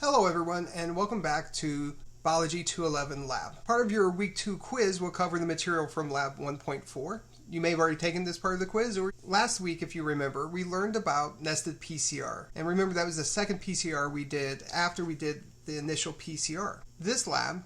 Hello everyone, and welcome back to Biology 211 Lab. Part of your Week 2 quiz will cover the material from Lab 1.4. You may have already taken this part of the quiz, or last week, if you remember, we learned about nested PCR. And remember, that was the second PCR we did after we did the initial PCR. This lab,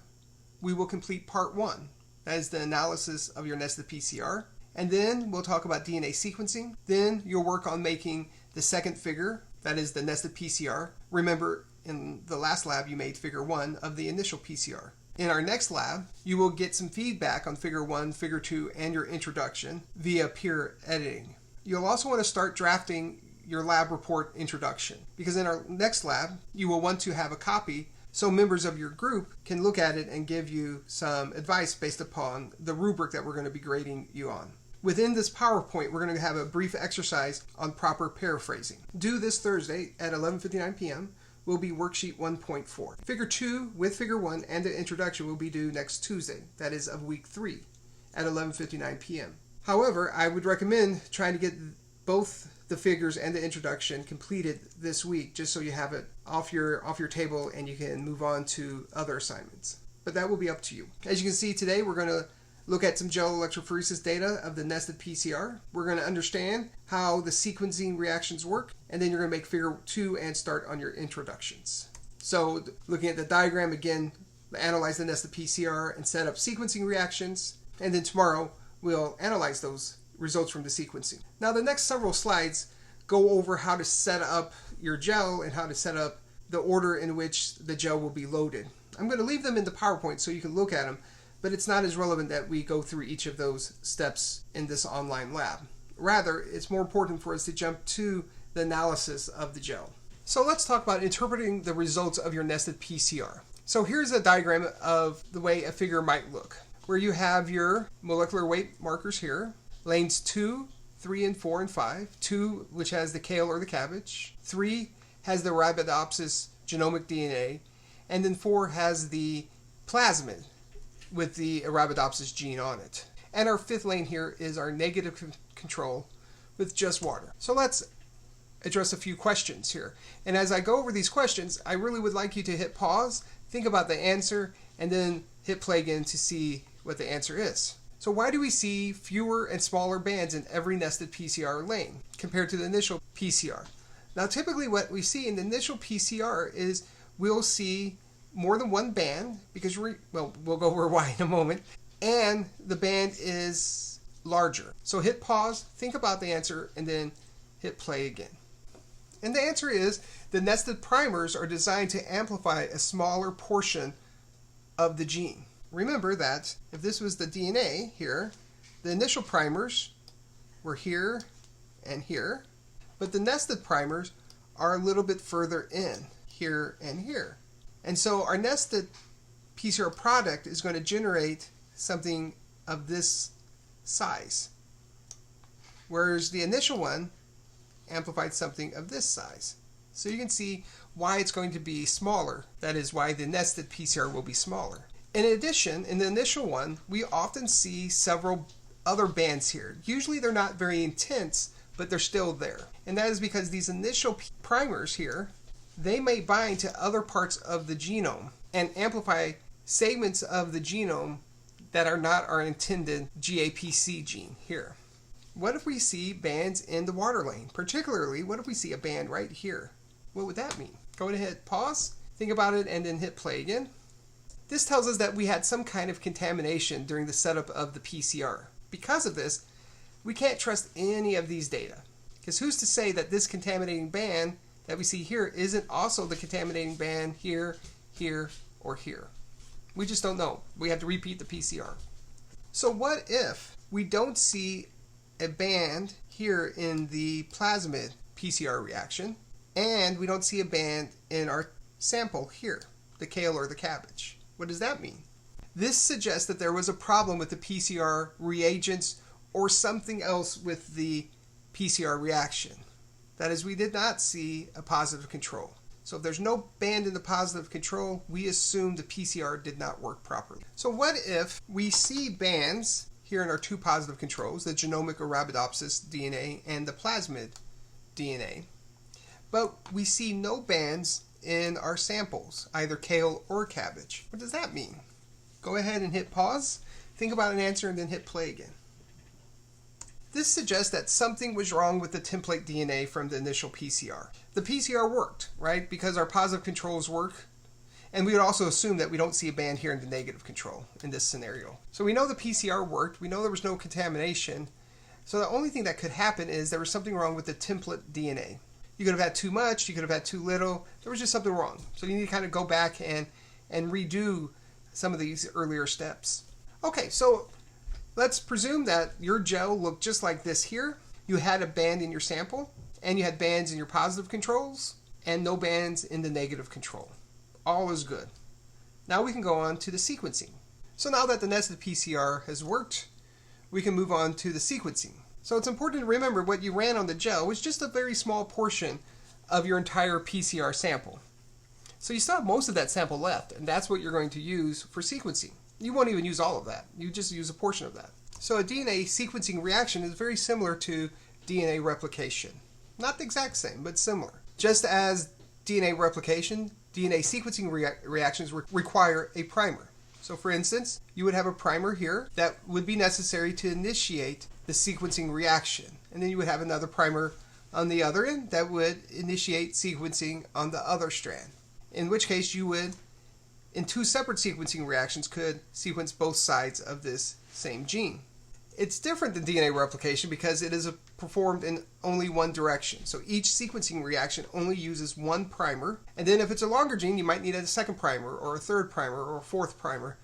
we will complete part 1. That is the analysis of your nested PCR. And then we'll talk about DNA sequencing. Then you'll work on making the second figure, that is the nested PCR. Remember, in the last lab, you made figure 1 of the initial PCR. In our next lab, you will get some feedback on figure 1, figure 2, and your introduction via peer editing. You'll also want to start drafting your lab report introduction, because in our next lab, you will want to have a copy so members of your group can look at it and give you some advice based upon the rubric that we're going to be grading you on. Within this PowerPoint, we're going to have a brief exercise on proper paraphrasing. Due this Thursday at 11:59 p.m. will be worksheet 1.4. Figure 2 with figure 1 and the introduction will be due next Tuesday, that is of week 3 at 11:59 p.m. However, I would recommend trying to get both the figures and the introduction completed this week, just so you have it off your table and you can move on to other assignments. But that will be up to you. As you can see today, we're going to look at some gel electrophoresis data of the nested PCR. We're going to understand how the sequencing reactions work, and then you're going to make figure 2 and start on your introductions. So looking at the diagram again, analyze the nested PCR and set up sequencing reactions, and then tomorrow we'll analyze those results from the sequencing. Now the next several slides go over how to set up your gel and how to set up the order in which the gel will be loaded. I'm going to leave them in the PowerPoint so you can look at them, but it's not as relevant that we go through each of those steps in this online lab. Rather, it's more important for us to jump to the analysis of the gel. So let's talk about interpreting the results of your nested PCR. So here's a diagram of the way a figure might look, where you have your molecular weight markers here, lanes 2, 3, and 4, and 5. 2, which has the kale or the cabbage. 3 has the Arabidopsis genomic DNA. And then 4 has the plasmid with the Arabidopsis gene on it. And our 5th lane here is our negative control with just water. So let's address a few questions here. And as I go over these questions, I really would like you to hit pause, think about the answer, and then hit play again to see what the answer is. So why do we see fewer and smaller bands in every nested PCR lane compared to the initial PCR? Now typically what we see in the initial PCR is we'll see more than one band, because we'll go over why in a moment, and the band is larger. So hit pause, think about the answer, and then hit play again. And the answer is the nested primers are designed to amplify a smaller portion of the gene. Remember that if this was the DNA here, the initial primers were here and here, but the nested primers are a little bit further in, here and here. And so our nested PCR product is going to generate something of this size, whereas the initial one amplified something of this size. So you can see why it's going to be smaller. That is why the nested PCR will be smaller. In addition, in the initial one, we often see several other bands here. Usually they're not very intense, but they're still there. And that is because these initial primers here, they may bind to other parts of the genome and amplify segments of the genome that are not our intended GAPC gene here. What if we see bands in the water lane? Particularly, what if we see a band right here? What would that mean? Go ahead, pause, think about it, and then hit play again. This tells us that we had some kind of contamination during the setup of the PCR. Because of this, we can't trust any of these data, because who's to say that this contaminating band that we see here isn't also the contaminating band here, here, or here? We just don't know. We have to repeat the PCR. So what if we don't see a band here in the plasmid PCR reaction, and we don't see a band in our sample here, the kale or the cabbage? What does that mean? This suggests that there was a problem with the PCR reagents or something else with the PCR reaction. That is, we did not see a positive control. So if there's no band in the positive control, we assume the PCR did not work properly. So what if we see bands here in our 2 positive controls, the genomic Arabidopsis DNA and the plasmid DNA, but we see no bands in our samples, either kale or cabbage. What does that mean? Go ahead and hit pause, think about an answer, and then hit play again. This suggests that something was wrong with the template DNA from the initial PCR. The PCR worked, right? Because our positive controls work. And we would also assume that we don't see a band here in the negative control in this scenario. So we know the PCR worked. We know there was no contamination. So the only thing that could happen is there was something wrong with the template DNA. You could have had too much. You could have had too little. There was just something wrong. So you need to kind of go back and redo some of these earlier steps. Okay, so let's presume that your gel looked just like this here. You had a band in your sample, and you had bands in your positive controls, and no bands in the negative control. All is good. Now we can go on to the sequencing. So now that the nested PCR has worked, we can move on to the sequencing. So it's important to remember what you ran on the gel was just a very small portion of your entire PCR sample. So you still have most of that sample left, and that's what you're going to use for sequencing. You won't even use all of that. You just use a portion of that. So a DNA sequencing reaction is very similar to DNA replication. Not the exact same, but similar. Just as DNA replication, DNA sequencing reactions require a primer. So for instance, you would have a primer here that would be necessary to initiate the sequencing reaction. And then you would have another primer on the other end that would initiate sequencing on the other strand. In which case you would, in two separate sequencing reactions, could sequence both sides of this same gene. It's different than DNA replication because it is performed in only one direction. So each sequencing reaction only uses one primer. And then if it's a longer gene, you might need a second primer or a third primer or a fourth primer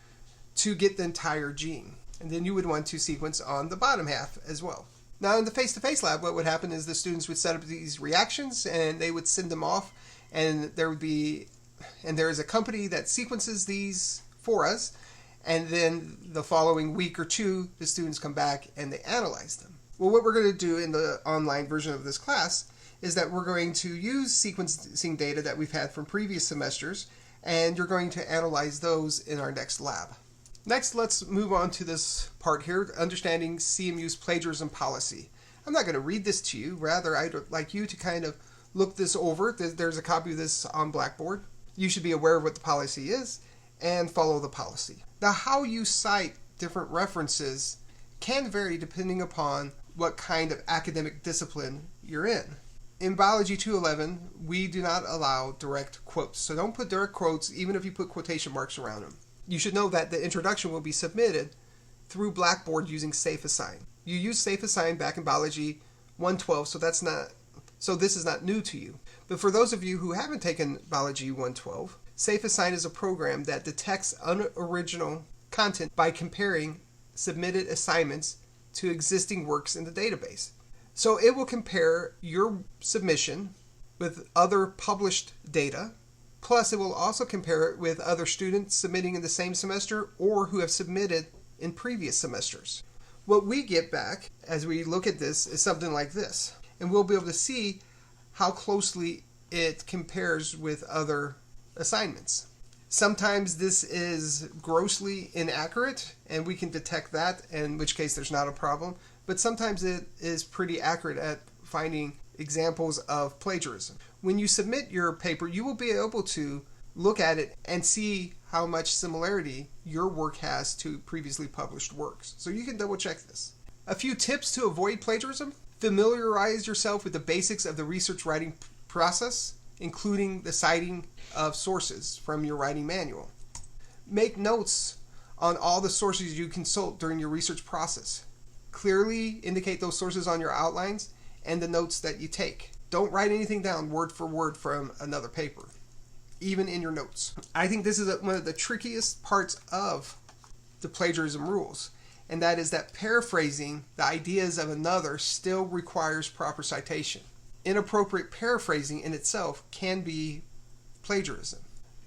to get the entire gene. And then you would want to sequence on the bottom half as well. Now in the face-to-face lab, what would happen is the students would set up these reactions and they would send them off, and there is a company that sequences these for us. And then the following week or two, the students come back and they analyze them. Well, what we're going to do in the online version of this class is that we're going to use sequencing data that we've had from previous semesters, and you're going to analyze those in our next lab. Next, let's move on to this part here, understanding CMU's plagiarism policy. I'm not going to read this to you. Rather, I'd like you to kind of look this over. There's a copy of this on Blackboard. You should be aware of what the policy is and follow the policy. Now, how you cite different references can vary depending upon what kind of academic discipline you're in. In Biology 211, we do not allow direct quotes. So don't put direct quotes even if you put quotation marks around them. You should know that the introduction will be submitted through Blackboard using SafeAssign. You used SafeAssign back in Biology 112, so this is not new to you. But for those of you who haven't taken Biology 112, SafeAssign is a program that detects unoriginal content by comparing submitted assignments to existing works in the database. So it will compare your submission with other published data, plus it will also compare it with other students submitting in the same semester or who have submitted in previous semesters. What we get back as we look at this is something like this, and we'll be able to see how closely it compares with other assignments. Sometimes this is grossly inaccurate and we can detect that, in which case there's not a problem, but sometimes it is pretty accurate at finding examples of plagiarism. When you submit your paper, you will be able to look at it and see how much similarity your work has to previously published works. So you can double check this. A few tips to avoid plagiarism: familiarize yourself with the basics of the research writing process, including the citing of sources from your writing manual. Make notes on all the sources you consult during your research process. Clearly indicate those sources on your outlines and the notes that you take. Don't write anything down word for word from another paper, even in your notes. I think this is one of the trickiest parts of the plagiarism rules, and that is that paraphrasing the ideas of another still requires proper citation. Inappropriate paraphrasing in itself can be plagiarism.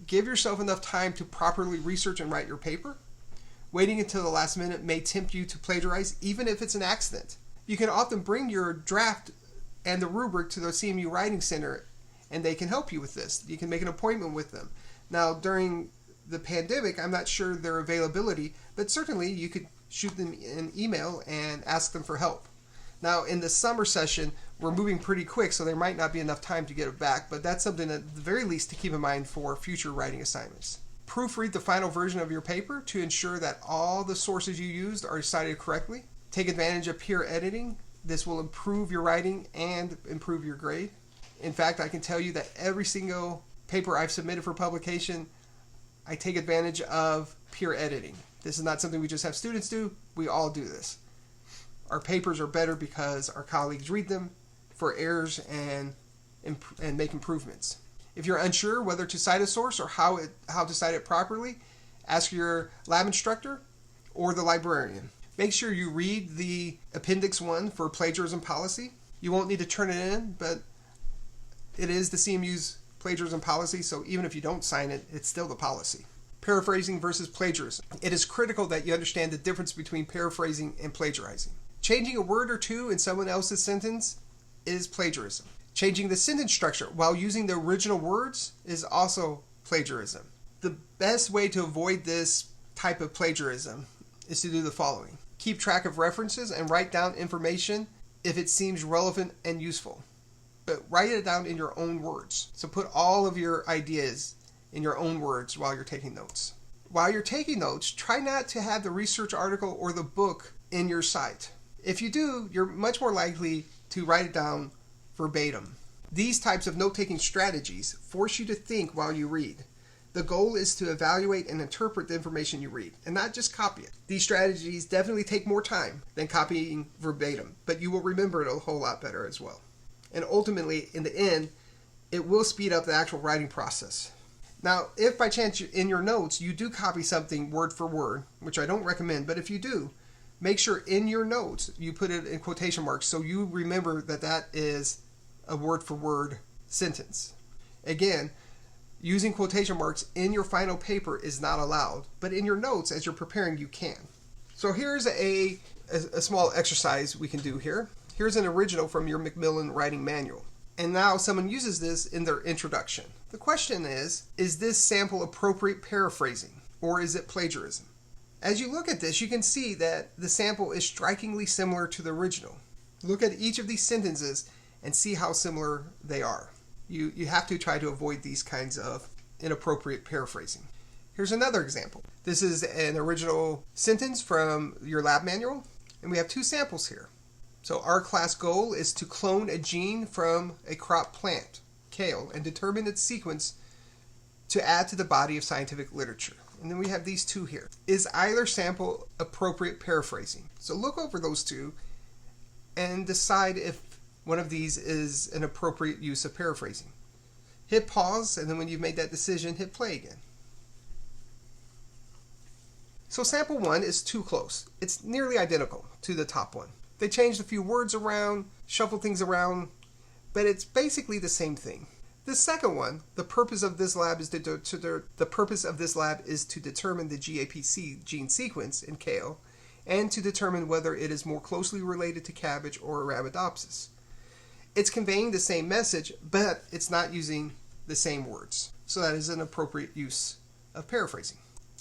Give yourself enough time to properly research and write your paper. Waiting until the last minute may tempt you to plagiarize, even if it's an accident. You can often bring your draft and the rubric to the CMU Writing Center, and they can help you with this. You can make an appointment with them. Now, during the pandemic, I'm not sure their availability, but certainly you could shoot them an email and ask them for help. Now, in the summer session, we're moving pretty quick, so there might not be enough time to get it back, but that's something at the very least to keep in mind for future writing assignments. Proofread the final version of your paper to ensure that all the sources you used are cited correctly. Take advantage of peer editing. This will improve your writing and improve your grade. In fact, I can tell you that every single paper I've submitted for publication, I take advantage of peer editing. This is not something we just have students do. We all do this. Our papers are better because our colleagues read them for errors and make improvements. If you're unsure whether to cite a source or how to cite it properly, ask your lab instructor or the librarian. Make sure you read the Appendix 1 for plagiarism policy. You won't need to turn it in, but it is the CMU'S plagiarism policy, so even if you don't sign it, it's still the policy. Paraphrasing versus plagiarism. It is critical that you understand the difference between paraphrasing and plagiarizing. Changing a word or two in someone else's sentence is plagiarism. Changing the sentence structure while using the original words is also plagiarism. The best way to avoid this type of plagiarism is to do the following. Keep track of references and write down information if it seems relevant and useful. But write it down in your own words. So put all of your ideas in your own words while you're taking notes. While you're taking notes, try not to have the research article or the book in your cite. If you do, you're much more likely to write it down verbatim. These types of note-taking strategies force you to think while you read. The goal is to evaluate and interpret the information you read, and not just copy it. These strategies definitely take more time than copying verbatim, but you will remember it a whole lot better as well. And ultimately, in the end, it will speed up the actual writing process. Now, if by chance in your notes you do copy something word for word, which I don't recommend, but if you do, make sure in your notes you put it in quotation marks so you remember that that is a word for word sentence. Again, using quotation marks in your final paper is not allowed, but in your notes as you're preparing you can. So here's a small exercise we can do here. Here's an original from your Macmillan writing manual. And now someone uses this in their introduction. The question is this sample appropriate paraphrasing or is it plagiarism? As you look at this, you can see that the sample is strikingly similar to the original. Look at each of these sentences and see how similar they are. You have to try to avoid these kinds of inappropriate paraphrasing. Here's another example. This is an original sentence from your lab manual, and we have two samples here. So our class goal is to clone a gene from a crop plant, kale, and determine its sequence to add to the body of scientific literature. And then we have these two here. Is either sample appropriate paraphrasing? So look over those two and decide if one of these is an appropriate use of paraphrasing. Hit pause, and then when you've made that decision, hit play again. So sample 1 is too close. It's nearly identical to the top one. They changed a few words around, shuffled things around, but it's basically the same thing. The second one, the purpose of this lab is to determine the GAPC gene sequence in kale, and to determine whether it is more closely related to cabbage or Arabidopsis. It's conveying the same message, but it's not using the same words. So that is an appropriate use of paraphrasing.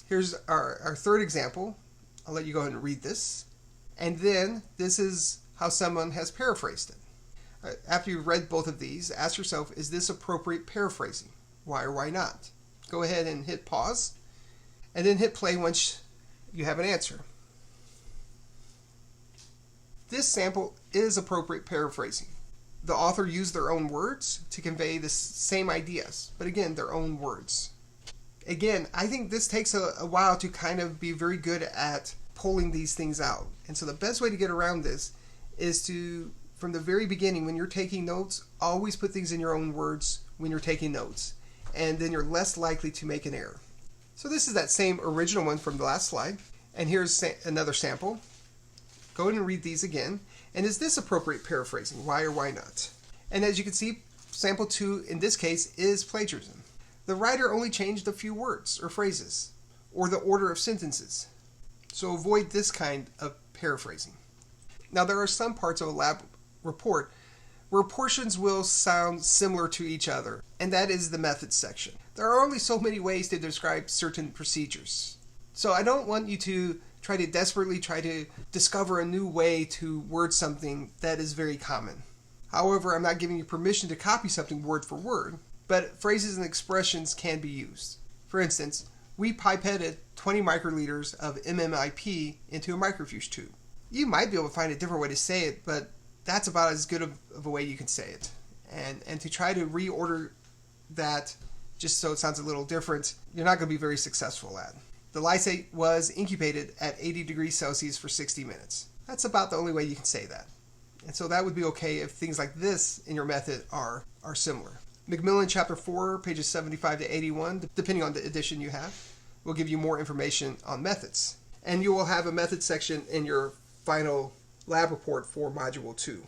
Here's our third example. I'll let you go ahead and read this. And then this is how someone has paraphrased it. After you've read both of these, ask yourself, is this appropriate paraphrasing? Why or why not? Go ahead and hit pause, and then hit play once you have an answer. This sample is appropriate paraphrasing. The author used their own words to convey the same ideas, but again, their own words. Again, I think this takes a while to kind of be very good at pulling these things out. And so the best way to get around this is to, from the very beginning, when you're taking notes, always put things in your own words when you're taking notes. And then you're less likely to make an error. So this is that same original one from the last slide. And here's another sample. Go ahead and read these again. And is this appropriate paraphrasing? Why or why not? And as you can see, sample 2 in this case is plagiarism. The writer only changed a few words or phrases, or the order of sentences. So avoid this kind of paraphrasing. Now there are some parts of a lab report where portions will sound similar to each other, and that is the methods section. There are only so many ways to describe certain procedures. So I don't want you to desperately try to discover a new way to word something that is very common. However, I'm not giving you permission to copy something word for word, but phrases and expressions can be used. For instance, we pipetted 20 microliters of MMIP into a microfuge tube. You might be able to find a different way to say it, but that's about as good of a way you can say it. And to try to reorder that just so it sounds a little different, you're not going to be very successful at. The lysate was incubated at 80 degrees Celsius for 60 minutes. That's about the only way you can say that. And so that would be okay if things like this in your method are similar. Macmillan chapter 4, pages 75 to 81, depending on the edition you have, will give you more information on methods. And you will have a method section in your final lab report for module 2.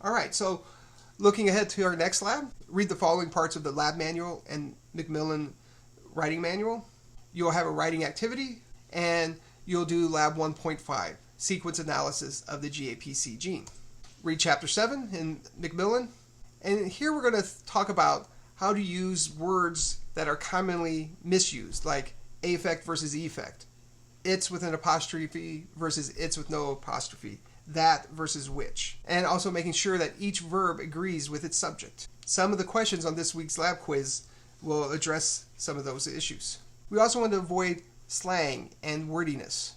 All right, so looking ahead to our next lab, read the following parts of the lab manual and Macmillan writing manual. You'll have a writing activity, and you'll do lab 1.5, sequence analysis of the GAPC gene. Read chapter 7 in Macmillan, and here we're going to talk about how to use words that are commonly misused, like affect versus effect, it's with an apostrophe versus it's with no apostrophe, that versus which, and also making sure that each verb agrees with its subject. Some of the questions on this week's lab quiz will address some of those issues. We also want to avoid slang and wordiness.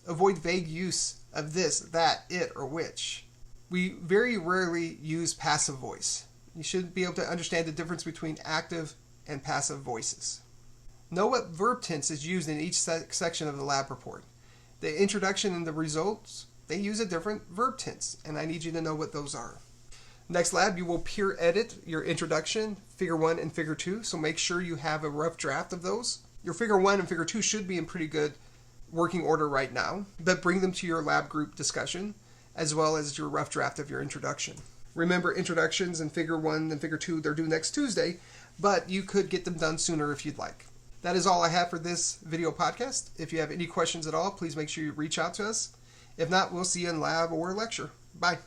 Avoid vague use of this, that, it, or which. We very rarely use passive voice. You should be able to understand the difference between active and passive voices. Know what verb tense is used in each section of the lab report. The introduction and the results, they use a different verb tense, and I need you to know what those are. Next lab, you will peer edit your introduction, figure 1 and figure 2, so make sure you have a rough draft of those. Your figure 1 and figure 2 should be in pretty good working order right now, but bring them to your lab group discussion, as well as your rough draft of your introduction. Remember, introductions in figure 1 and figure 2, they're due next Tuesday, but you could get them done sooner if you'd like. That is all I have for this video podcast. If you have any questions at all, please make sure you reach out to us. If not, we'll see you in lab or lecture. Bye.